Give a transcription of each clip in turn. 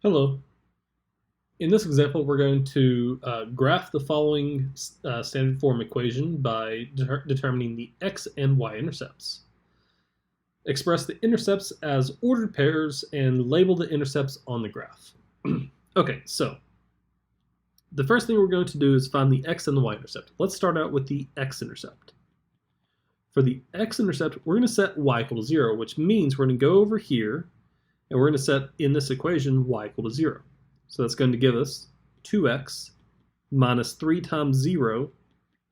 Hello. In this example, we're going to graph the following standard form equation by determining the x and y intercepts. Express the intercepts as ordered pairs and label the intercepts on the graph. Okay, so the first thing we're going to do is find the x and the y intercept. Let's start out with the x-intercept. For the x-intercept, we're going to set y equal to 0, which means we're going to go over here and we're going to set in this equation y equal to 0. So that's going to give us 2x minus 3 times 0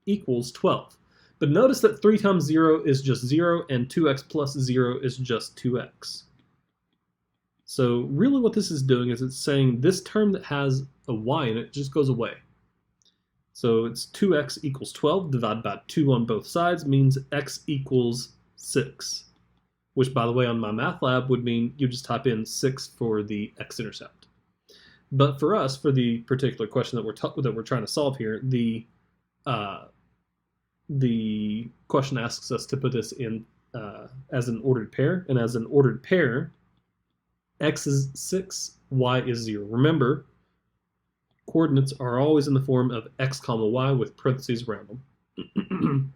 equals 12. But notice that 3 times 0 is just 0 and 2x plus 0 is just 2x. So really what this is doing is it's saying this term that has a y in it just goes away. So it's 2x equals 12 divided by 2 on both sides means x equals 6. Which, by the way, on my math lab would mean you just type in 6 for the x-intercept. But for us, for the particular question that we're trying to solve here, the question asks us to put this in as an ordered pair, and as an ordered pair, x is 6, y is 0. Remember, coordinates are always in the form of x comma y with parentheses around them.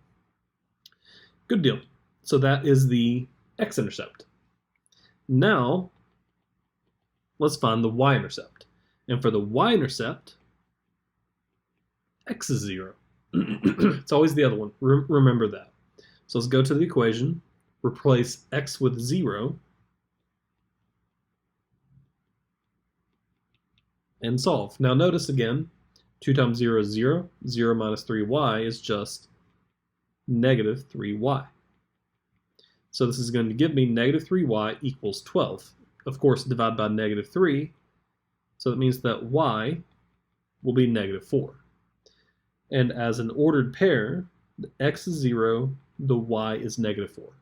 Good deal. So that is the x-intercept. Now, let's find the y-intercept. And for the y-intercept, x is 0. It's always the other one. Remember that. So let's go to the equation, replace x with 0, and solve. Now notice again, 2 times 0 is 0. 0 minus 3y is just negative 3y. So this is going to give me negative 3y equals 12. Of course, divide by negative 3. So that means that y will be negative 4. And as an ordered pair, the x is 0, the y is negative 4.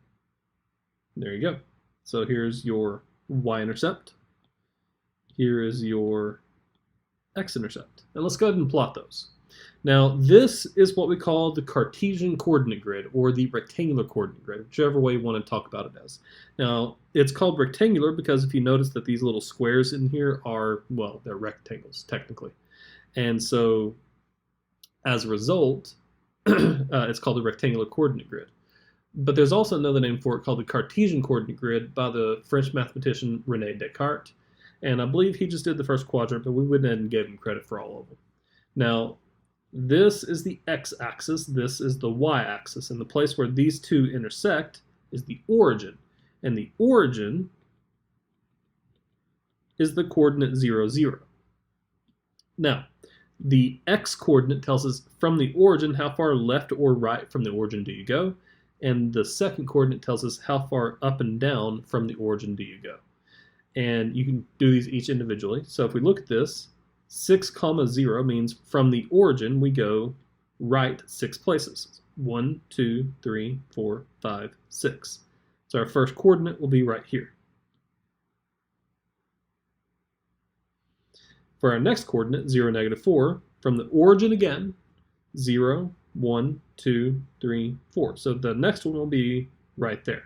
There you go. So here's your y-intercept. Here is your x-intercept. And let's go ahead and plot those. Now, this is what we call the Cartesian coordinate grid, or the rectangular coordinate grid, whichever way you want to talk about it as. Now, it's called rectangular because if you notice that these little squares in here are, well, they're rectangles, technically. And so, as a result, it's called the rectangular coordinate grid. But there's also another name for it called the Cartesian coordinate grid by the French mathematician René Descartes. And I believe he just did the first quadrant, but we went ahead and gave him credit for all of them. Now, this is the x-axis, this is the y-axis, and the place where these two intersect is the origin. And the origin is the coordinate 0, 0. Now, the x-coordinate tells us from the origin how far left or right from the origin do you go, and the second coordinate tells us how far up and down from the origin do you go. And you can do these each individually. So if we look at this, 6, 0 means from the origin we go right 6 places. 1, 2, 3, 4, 5, 6. So our first coordinate will be right here. For our next coordinate, 0, negative 4, from the origin again, 0, 1, 2, 3, 4. So the next one will be right there.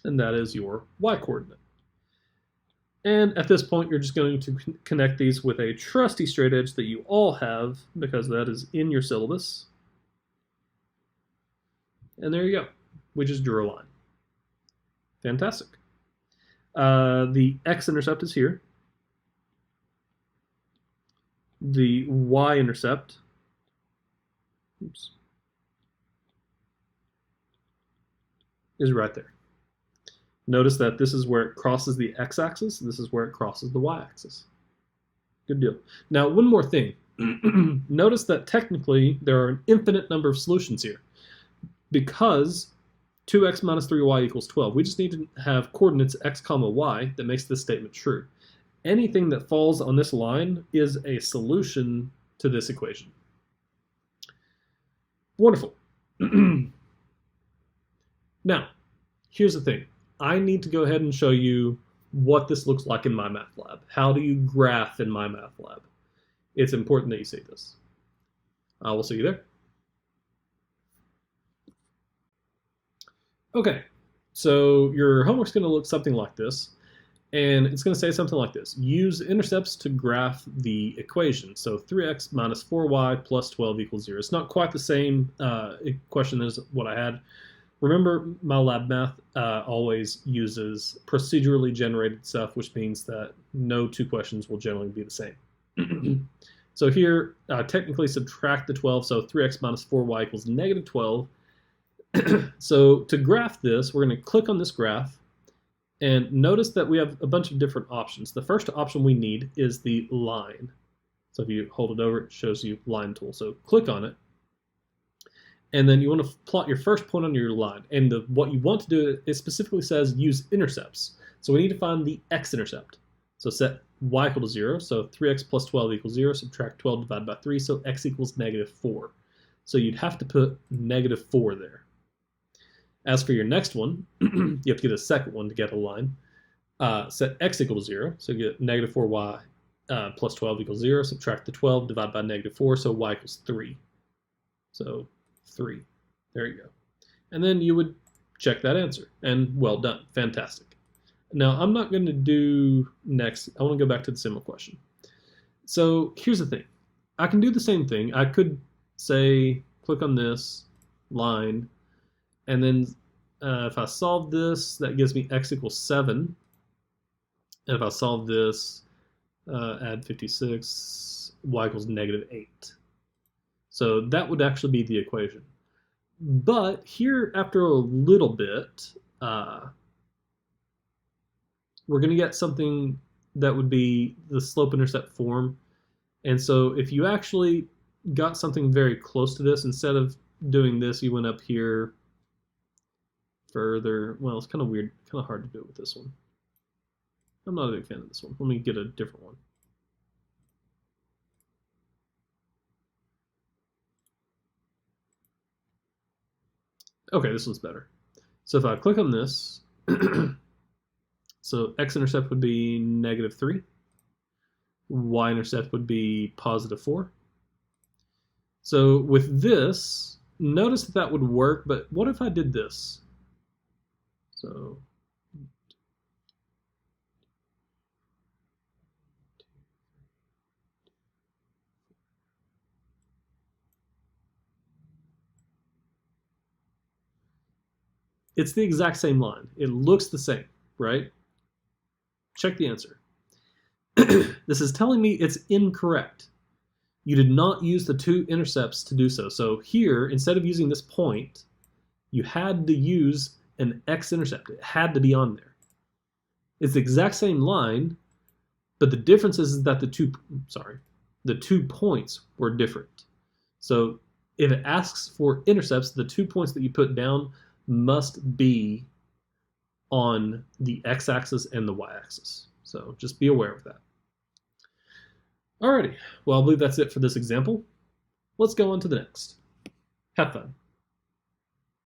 And that is your y-coordinate. And at this point, you're just going to connect these with a trusty straight edge that you all have, because that is in your syllabus. And there you go. We just drew a line. Fantastic. The x-intercept is here. The y-intercept, is right there. Notice that this is where it crosses the x-axis, this is where it crosses the y-axis. Good deal. Now, one more thing. Notice that technically there are an infinite number of solutions here because 2x minus 3y equals 12. We just need to have coordinates x comma y that makes this statement true. Anything that falls on this line is a solution to this equation. Wonderful. Now, here's the thing. I need to go ahead and show you what this looks like in my math lab. How do you graph in my math lab? It's important that you see this. I will see you there. Okay, So your homework's going to look something like this, and it's going to say something like this. Use intercepts to graph the equation. So 3x minus 4y plus 12 equals 0. It's not quite the same question as what I had. Remember, my lab math always uses procedurally generated stuff, which means that no two questions will generally be the same. So here, technically subtract the 12, so 3x minus 4y equals negative 12. So to graph this, we're going to click on this graph, and notice that we have a bunch of different options. The first option we need is the line. So if you hold it over, it shows you line tool. So click on it, and then you want to plot your first point on your line. And what you want to do, it specifically says use intercepts. So we need to find the x-intercept. So set y equal to 0, so 3x plus 12 equals 0, subtract 12 divided by 3, so x equals negative 4. So you'd have to put negative 4 there. As for your next one, you have to get a second one to get a line. Set x equal to 0, so you get negative 4y plus 12 equals 0, subtract the 12, divide by negative 4, so y equals 3. So 3. There you go. And then you would check that answer, and well done. Fantastic. Now, I'm not going to do next. I want to go back to the similar question. So here's the thing. I can do the same thing. I could say, click on this line, and then if I solve this, that gives me x equals 7. And if I solve this, add 56, y equals negative 8. So that would actually be the equation. But here, after a little bit, we're going to get something that would be the slope-intercept form. And so if you actually got something very close to this, instead of doing this, you went up here further. Well, it's kind of weird, kind of hard to do it with this one. I'm not a big fan of this one. Let me get a different one. Okay, this one's better. So if I click on this, so x-intercept would be negative 3. Y-intercept would be positive 4. So with this, notice that would work, but what if I did this? So it's the exact same line. It looks the same, right? Check the answer. This is telling me it's incorrect. You did not use the two intercepts to do so. So here, instead of using this point, you had to use an x-intercept. It had to be on there. It's the exact same line, but the difference is that the two points were different. So if it asks for intercepts, the 2 points that you put down must be on the x-axis and the y-axis. So just be aware of that. Alrighty, well, I believe that's it for this example. Let's go on to the next. Have fun.